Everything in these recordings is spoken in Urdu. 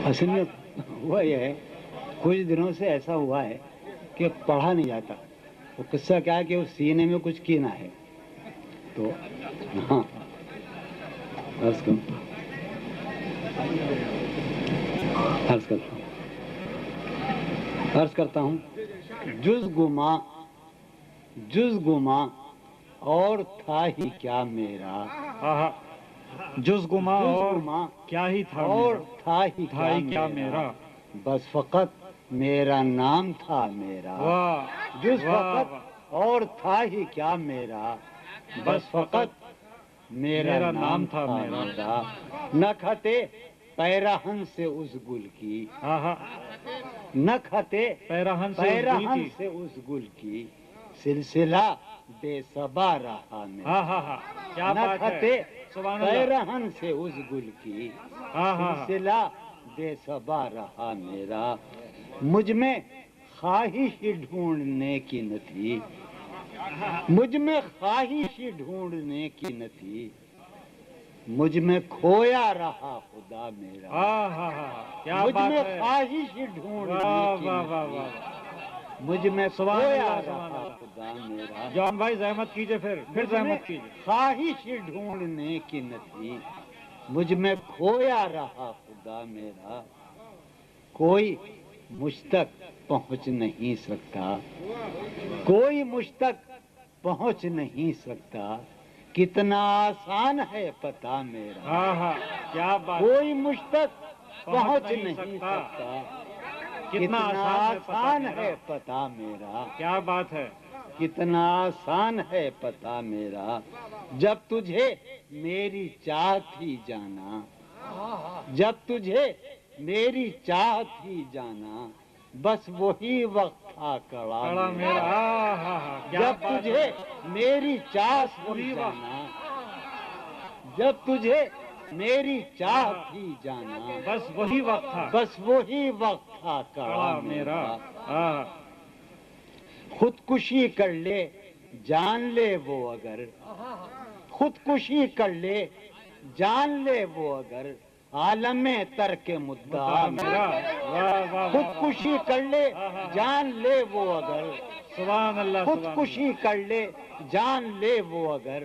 اصل میں ہوا یہ ہے، کچھ دنوں سے ایسا ہوا ہے کہ پڑھا نہیں جاتا. وہ قصہ کیا ہے کہ اس سینے میں کچھ کینہ ہے. تو ہاں عرض کرتا ہوں. جز گما اور تھا ہی کیا میرا، جز گما اور کیا ہی تھا اور تھا ہی کیا میرا، بس فقط میرا نام تھا میرا. جز فقط اور تھا ہی کیا میرا، بس فقط میرا نام تھا میرا. نہ کھٹے پیراہن سے اس گل کی، نہ کھٹے پیراہن سے اس گل کی، سلسلہ بے صبا رہا میرا. نہ کھٹے پیراہن سے اس گل کی، سلسلہ بے صبا رہا میرا. مجھ میں خواہش ڈھونڈنے کی نہ تھی، مجھ میں خواہش ڈھونڈنے کی نہ تھی، مجھ میں کھویا رہا خدا میرا. مجھ میں خواہش ڈھونڈنے کی نہ تھی، مجھ میں کھویا رہا خدا میرا. جان بھائی زحمت کیجئے، پھر زحمت کیجئے. خواہش ڈھونڈنے کی نہ تھی، مجھ میں کھویا رہا خدا میرا. کوئی مجھ تک پہنچ نہیں سکتا، کوئی مجھ تک پہنچ نہیں سکتا، کتنا آسان ہے پتا میرا. کیا بات، کوئی مجھ تک پہنچ نہیں سکتا، کتنا آسان ہے پتا میرا. کیا بات ہے، کتنا آسان ہے پتا میرا. جب تجھے میری چاہت ہی جانا، جب تجھے میری چاہت ہی جانا، بس وہی وقت تھا کڑا میرا. جب تجھے میری چاہت ہی جانا، جب تجھے میری چاہت ہی جانا، بس وہی وقت تھا، بس وہی وقت تھا کڑا میرا. خودکشی کر لے جان لے وہ اگر، خودکشی کر لے جان لے وہ اگر، عالم ترک مدعا میرا. خودکشی کر لے جان لے وہ اگر، سبحان اللہ، خودکشی کر لے جان لے وہ اگر،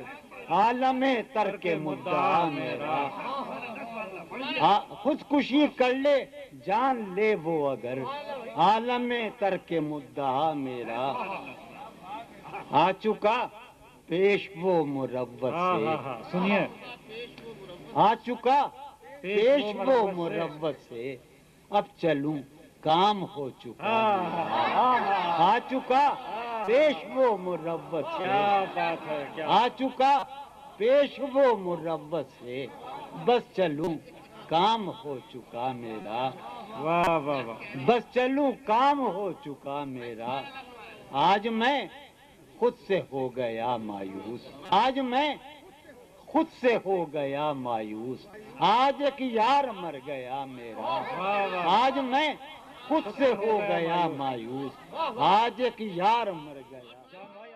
عالم ترک مدعا میرا. خودکشی کر لے جان لے وہ اگر، عالم ترک مدعا میرا. آ چکا پیش وہ مروت سے، سنیے، آ چکا پیش وہ مروت سے، اب چلوں کام ہو چکا میرا. آ چکا پیش وہ مروت سے، آ چکا پیش وہ مروت سے، بس چلوں کام ہو چکا میرا. بس چلوں کام ہو چکا میرا. آج میں خود سے ہو گیا مایوس، آج میں خود سے ہو گیا مایوس. آج ایک یار مر گیا میرا، آج میں خود سے ہو گیا مایوس. آج ایک یار مر گیا.